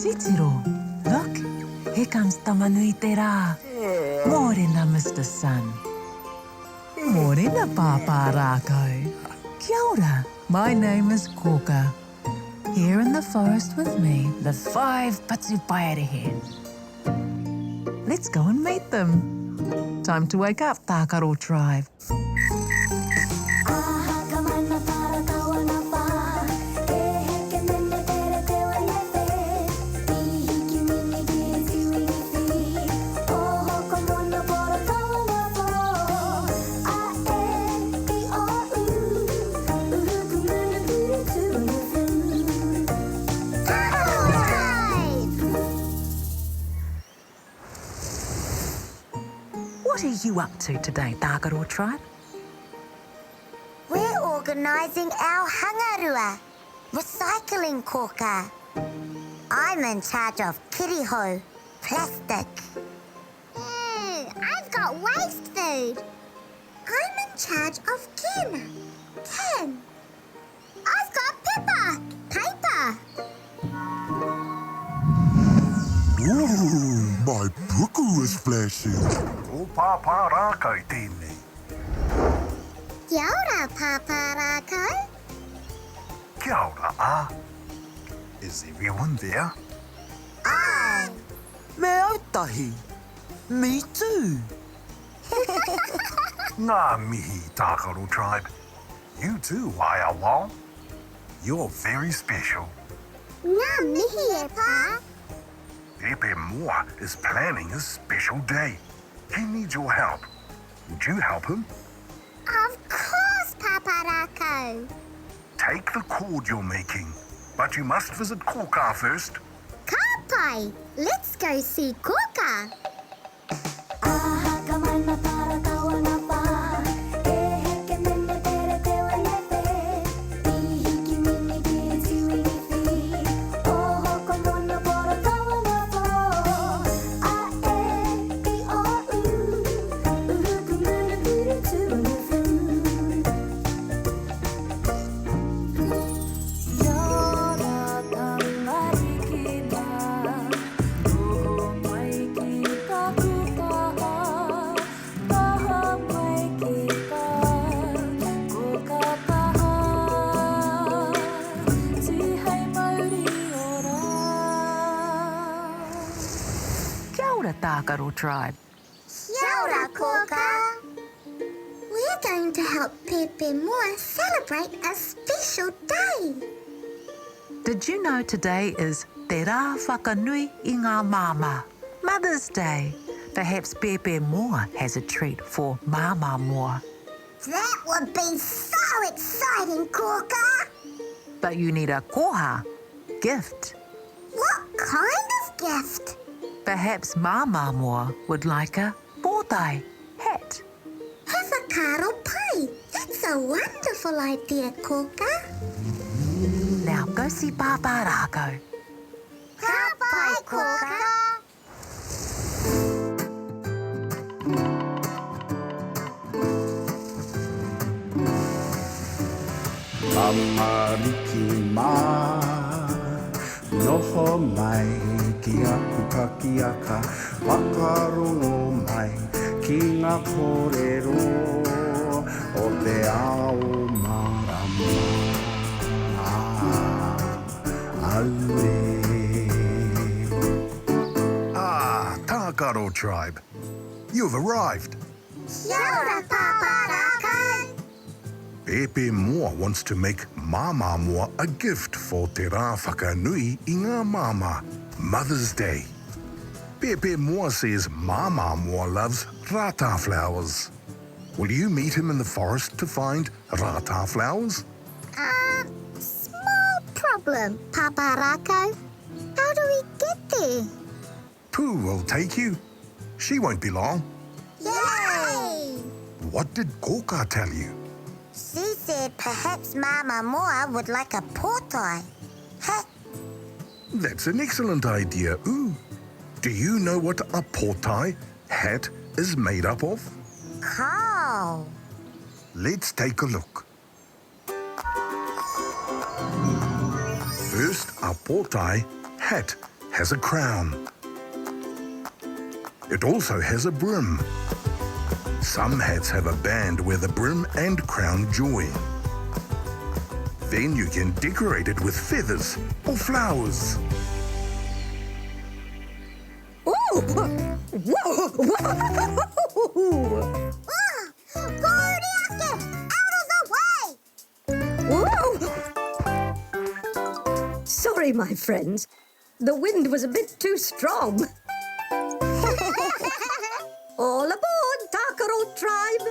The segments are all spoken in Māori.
Titiro, look, here comes Tamanui te rā. Mōrena, Mr. Sun. Mōrena, Pāpā Rākau. Kia ora, my name is Kōkā. Here in the forest with me, the 5 Patupaiarehe. Let's go and meet them. Time to wake up, Tākaro Tribe. What are you up to today, Tākaro Tribe? We're organising our hangarua, recycling Kōkā. I'm in charge of kiriho, plastic. I've got waste food. I'm in charge of ken. I've got paper. Ooh, my puku is flashing. O Pāpā Rākau tēnei. Kia ora, Pāpā Rākau. Kia ora, Is everyone there? Aye. Me ētahi. Me too. Ngā mihi, Tākaro Tribe. You too, Wao. You're very special. Ngā mihi e pā. Pepe Moa is planning a special day. He needs your help. Would you help him? Of course, Pāpā Rākau. Take the cord you're making, but you must visit Kōkā first. Ka pai, let's go see Kōkā. Tākaro Tribe. Kia ora, Kōkā. We're going to help Pepe Moa celebrate a special day. Did you know today is Te Rā Whakanui i ngā Mama, Mother's Day? Perhaps Pepe Moa has a treat for Mama Moa. That would be so exciting, Kōkā. But you need a koha, gift. What kind of gift? Perhaps Mama Moa would like a Pōtae hat. Tākaro pai. That's a wonderful idea, Kōkā. Now go see Pāpā Rākau. Ka pai, Kōkā. Mamariki mā, noho mai ki aku kakiaka, whakarongo mai ki ngā kōrero o te ao marama. Aue. Tākaro Tribe. You've arrived. Kia ora, Pāpā Rākau. Pepe Moa wants to make Mama Moa a gift for Te Rā Whakanui i ngā Mama, Mother's Day. Pepe Moa says Mama Moa loves rata flowers. Will you meet him in the forest to find rata flowers? Small problem, Pāpā Rākau. How do we get there? Pooh will take you. She won't be long. Yay! What did Kōkā tell you? She said perhaps Mama Moa would like a Pōtae. Huh? That's an excellent idea. Ooh. Do you know what a Pōtae hat is made up of? Cow. Let's take a look. First, a Pōtae hat has a crown. It also has a brim. Some hats have a band where the brim and crown join. Then you can decorate it with feathers or flowers. Ooh! Whoa! Whoa! Sorry, my friends. The wind was a bit too strong. All aboard, Tākaro Tribe!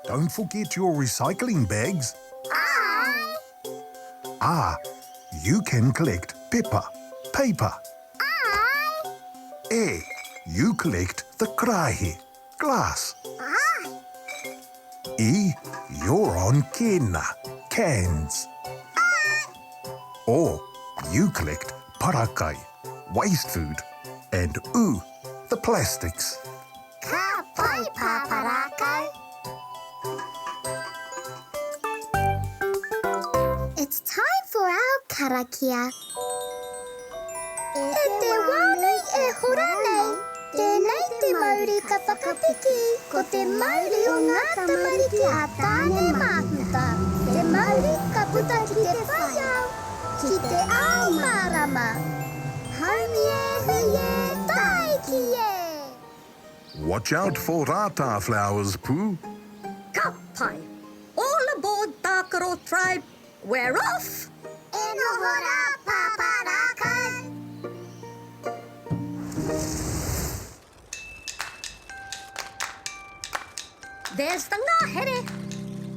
Don't forget your recycling bags. Aye. Ah, you can collect paper. Aye. You collect the krahe, glass. Aye. You're on kena, cans. Or you collect parakai, waste food. And the plastics. Ka pai, Pāpā Rākau. It's time for our karakia. E te wānei e hora nei, tēnei te Māori ka whakapiki, ko te Māori o ngā tamariki a tāne mākuta. Te Māori ka puta ki te whaiau, ki te ao mārama. Haumi e hui e tai ki e. Watch out for rata flowers, Pooh. Kapai! All aboard, Tākaro Tribe! We're off! E noho rā, Pāpā Rākau. There's the ngahere!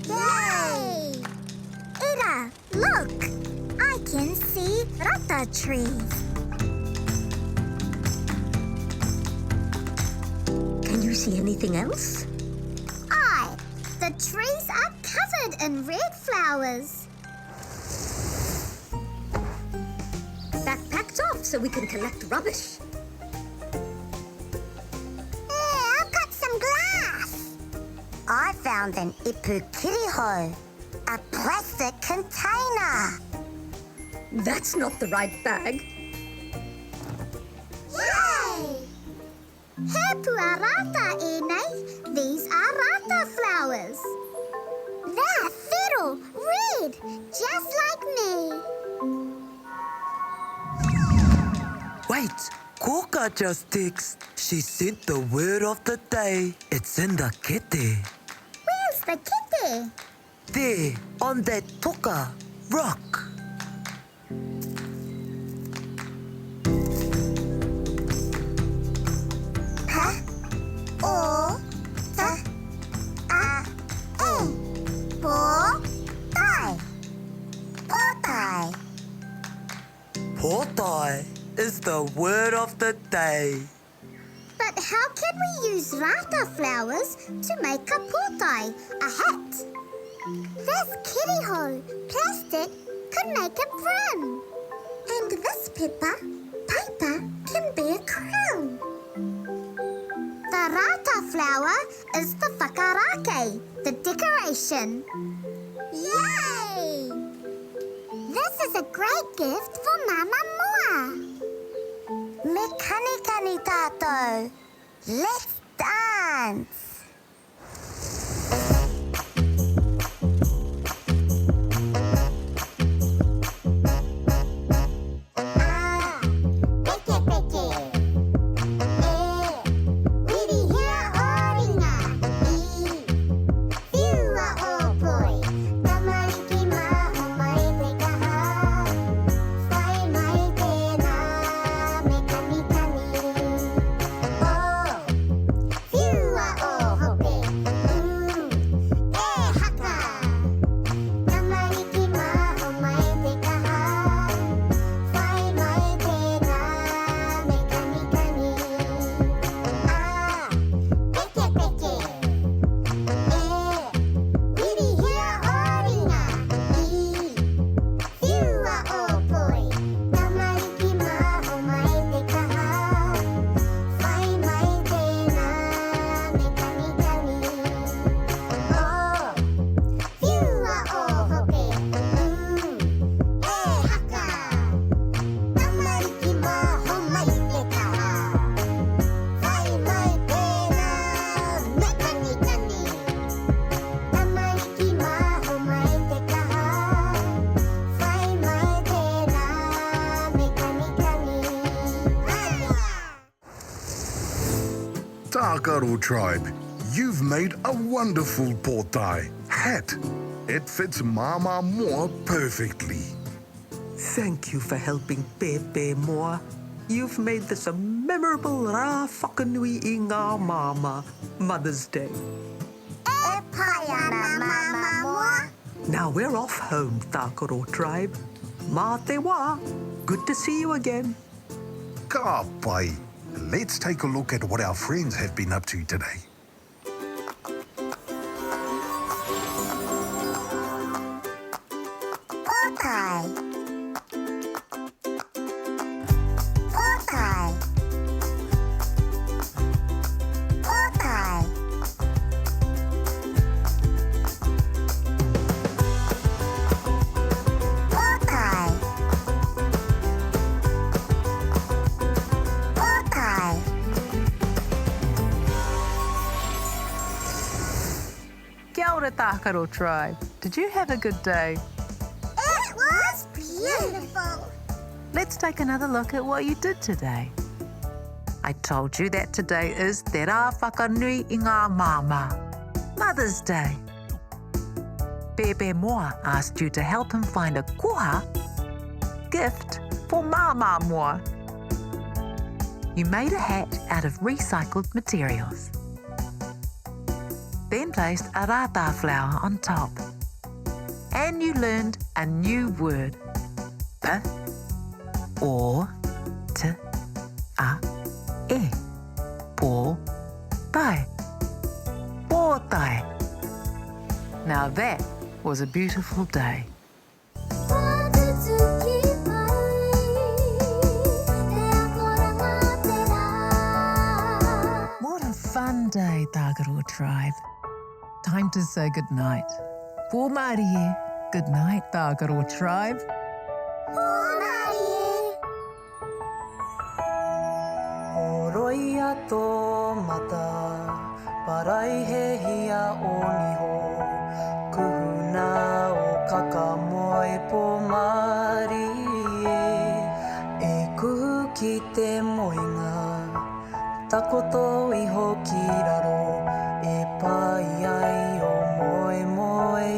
Yay! Ira, look! I can see rata trees. Can you see anything else? Aye, the trees are covered in red flowers. Backpacked off so we can collect rubbish. Yeah, I've got some glass. I found an ipukiriho, a plastic container. That's not the right bag. Yay! He pua rata e nei. These are rata flowers. They're fiddle, red, just like me. Wait, Kōkā just texted. She sent the word of the day. It's in the kete. Where's the kitty? There, on that toka rock. Pōtae. Pōtae is the word of the day. But how can we use rata flowers to make a pōtae, a hat? This kiriho, plastic, could make a brim. And this paper can be a crown. The rata flower is the whakarake, the decoration. Yay! This is a great gift for Mama Moa. Me kanikani tātou. Let's dance. Tākaro Tribe, you've made a wonderful Pōtae hat. It fits Mama Moa perfectly. Thank you for helping Pepe Moa. You've made this a memorable rā whakanui I ngā mama Mother's Day. E pai ana, Mama Moa. Now we're off home, Tākaro Tribe. Mā te wā. Good to see you again. Ka pai. Let's take a look at what our friends have been up to today. Pōtae. Pōtae. Pōtae. Pōtae. Pōtae. Kia ora, Tākaro Tribe. Did you have a good day? It was beautiful. Let's take another look at what you did today. I told you that today is Te Rā Whakanui I Ngā Mama, Mother's Day. Pepe Moa asked you to help him find a koha gift for Mama Moa. You made a hat out of recycled materials. Then placed a rata flower on top. And you learned a new word. Pa, o, t, a, e. Pōtae. Pōtae. Now that was a beautiful day. What a fun day, Tākaro Tribe. Time to say goodnight. Pō Mārie. Good night, Tākaro Tribe. Oroia tō mata, parai he hia o niho. Kuhuna o kakamoa e pō Māori e kuhu ki te moinga. Takoto iho ki raro e pai ai o moe moe